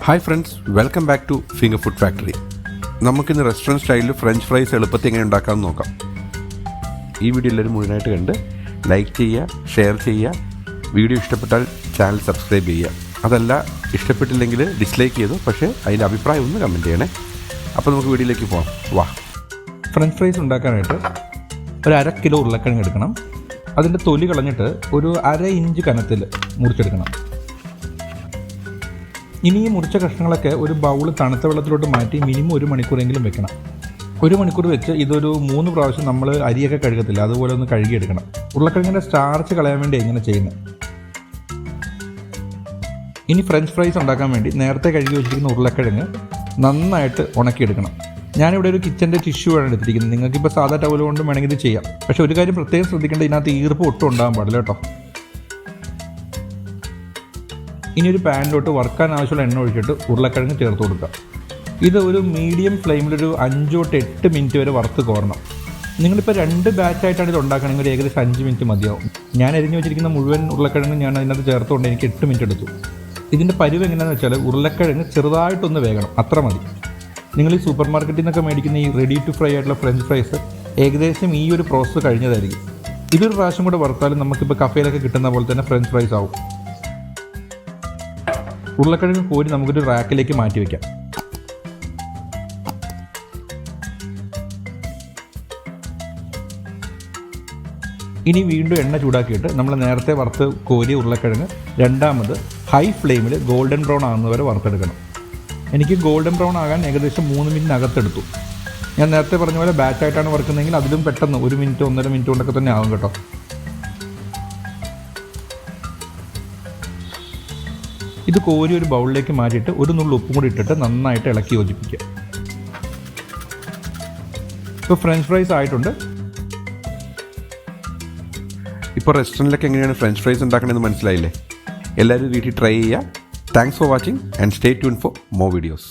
Hi friends, welcome back to finger food factory. നമുക്കിന്ന് റെസ്റ്റോറൻറ്റ് സ്റ്റൈലിൽ ഫ്രഞ്ച് ഫ്രൈസ് എളുപ്പത്തിൽ എങ്ങനെ ഉണ്ടാക്കാമെന്ന് നോക്കാം. ഈ വീഡിയോ എല്ലാവരും മുഴുവനായിട്ട് കണ്ട് ലൈക്ക് ചെയ്യുക, ഷെയർ ചെയ്യുക, വീഡിയോ ഇഷ്ടപ്പെട്ടാൽ ചാനൽ സബ്സ്ക്രൈബ് ചെയ്യുക. അതല്ല ഇഷ്ടപ്പെട്ടില്ലെങ്കിൽ ഡിസ്ലൈക്ക് ചെയ്തു, പക്ഷേ അതിൻ്റെ അഭിപ്രായം ഒന്ന് കമൻറ്റ് ചെയ്യണേ. അപ്പോൾ നമുക്ക് വീഡിയോയിലേക്ക് പോകാം. വാ. ഫ്രഞ്ച് ഫ്രൈസ് ഉണ്ടാക്കാനായിട്ട് ഒരു 1/2 കിലോ ഉരുളക്കിഴങ്ങ് എടുക്കണം. അതിൻ്റെ തൊലി കളഞ്ഞിട്ട് ഒരു 1/2 ഇഞ്ച് കനത്തിൽ മുറിച്ചെടുക്കണം. ഇനി ഈ മുറിച്ച കഷ്ണങ്ങളൊക്കെ ഒരു ബൗൾ തണുത്ത വെള്ളത്തിലോട്ട് മാറ്റി മിനിമം 1 മണിക്കൂറെങ്കിലും വെക്കണം. 1 മണിക്കൂർ വെച്ച് ഇതൊരു 3 പ്രാവശ്യം നമ്മൾ അരിയൊക്കെ കഴുകത്തില്ല, അതുപോലെ ഒന്ന് കഴുകിയെടുക്കണം. ഉരുളക്കിഴങ്ങിൻ്റെ സ്റ്റാർച്ച് കളയാൻ വേണ്ടി എങ്ങനെ ചെയ്യുന്നത്. ഇനി ഫ്രഞ്ച് ഫ്രൈസ് ഉണ്ടാക്കാൻ വേണ്ടി നേരത്തെ കഴുകി വെച്ചിരിക്കുന്ന ഉരുളക്കിഴങ്ങ് നന്നായിട്ട് ഉണക്കിയെടുക്കണം. ഞാനിവിടെ ഒരു കിച്ചൻ്റെ ടിഷ്യൂ ആണ് എടുത്തിരിക്കുന്നത്. നിങ്ങൾക്കിപ്പോൾ സാധാ ടവൽ കൊണ്ട് വേണമെങ്കിൽ ഇത് ചെയ്യാം. പക്ഷേ ഒരു കാര്യം പ്രത്യേകം ശ്രദ്ധിക്കേണ്ടത്, ഇതിനകത്ത് ഈർപ്പം ഒട്ടും ഉണ്ടാകാൻ പാടില്ല കേട്ടോ. ഇനി ഒരു പാനിലോട്ട് വറുക്കാൻ ആവശ്യമുള്ള എണ്ണ ഒഴിച്ചിട്ട് ഉരുളക്കിഴങ്ങ് ചേർത്ത് കൊടുക്കുക. ഇത് ഒരു മീഡിയം ഫ്ലെയിമിലൊരു 5 തൊട്ട് 8 മിനിറ്റ് വരെ വറുത്ത് കോരണം. നിങ്ങളിപ്പോൾ 2 ബാച്ചായിട്ടാണ് ഇത് ഉണ്ടാക്കണമെങ്കിൽ ഒരു ഏകദേശം 5 മിനിറ്റ് മതിയാവും. ഞാൻ അരിഞ്ഞ് വെച്ചിരിക്കുന്ന മുഴുവൻ ഉരുളക്കിഴങ്ങ് ഞാൻ അതിനകത്ത് ചേർത്തുകൊണ്ട് എനിക്ക് 8 മിനിറ്റ് എടുത്തു. ഇതിൻ്റെ പരിവ് എങ്ങനെയാണെന്ന് വെച്ചാൽ ഉരുളക്കിഴങ്ങ് ചെറുതായിട്ടൊന്ന് വേകണം, അത്ര മതി. നിങ്ങൾ ഈ സൂപ്പർ മാർക്കറ്റിൽ നിന്നൊക്കെ മേടിക്കുന്ന ഈ റെഡി ടു ഫ്രൈ ആയിട്ടുള്ള ഫ്രഞ്ച് ഫ്രൈസ് ഏകദേശം ഈ ഒരു പ്രോസസ്സ് കഴിഞ്ഞതായിരിക്കും. ഇതൊരു പ്രാവശ്യം കൂടെ വറുത്താലും നമുക്കിപ്പോൾ കഫേയിലൊക്കെ കിട്ടുന്ന പോലെ തന്നെ ഫ്രഞ്ച് ഫ്രൈസ് ആവും. ഉരുളക്കിഴങ്ങ് കോരി നമുക്കൊരു റാക്കിലേക്ക് മാറ്റി വയ്ക്കാം. ഇനി വീണ്ടും എണ്ണ ചൂടാക്കിയിട്ട് നമ്മൾ നേരത്തെ വറുത്ത് കോരിയ ഉരുളക്കിഴങ്ങ് രണ്ടാമത് ഹൈ ഫ്ലെയിമിൽ ഗോൾഡൻ ബ്രൗൺ ആകുന്നവരെ വറുത്തെടുക്കണം. എനിക്ക് ഗോൾഡൻ ബ്രൗൺ ആകാൻ ഏകദേശം 3 മിനിറ്റിനകത്തെടുത്തു. ഞാൻ നേരത്തെ പറഞ്ഞ പോലെ ബാച്ചായിട്ടാണ് വറുക്കുന്നതെങ്കിൽ അതിലും പെട്ടെന്ന് 1 മിനിറ്റ് 1.5 മിനിറ്റ് കൊണ്ടൊക്കെ തന്നെ ആകും കേട്ടോ. ഇത് കോരി ഒരു ബൗളിലേക്ക് മാറ്റിയിട്ട് ഒരു നുള്ളു ഉപ്പും കൂടി ഇട്ടിട്ട് നന്നായിട്ട് ഇളക്കി യോജിപ്പിക്കുക. ഇപ്പോൾ ഫ്രഞ്ച് ഫ്രൈസ് ആയിട്ടുണ്ട്. ഇപ്പോൾ റെസ്റ്റോറൻറ്റിലൊക്കെ എങ്ങനെയാണ് ഫ്രഞ്ച് ഫ്രൈസ് ഉണ്ടാക്കണമെന്ന് മനസ്സിലായില്ലേ? എല്ലാവരും വീട്ടിൽ ട്രൈ ചെയ്യുക. Thanks for watching and stay tune for more videos.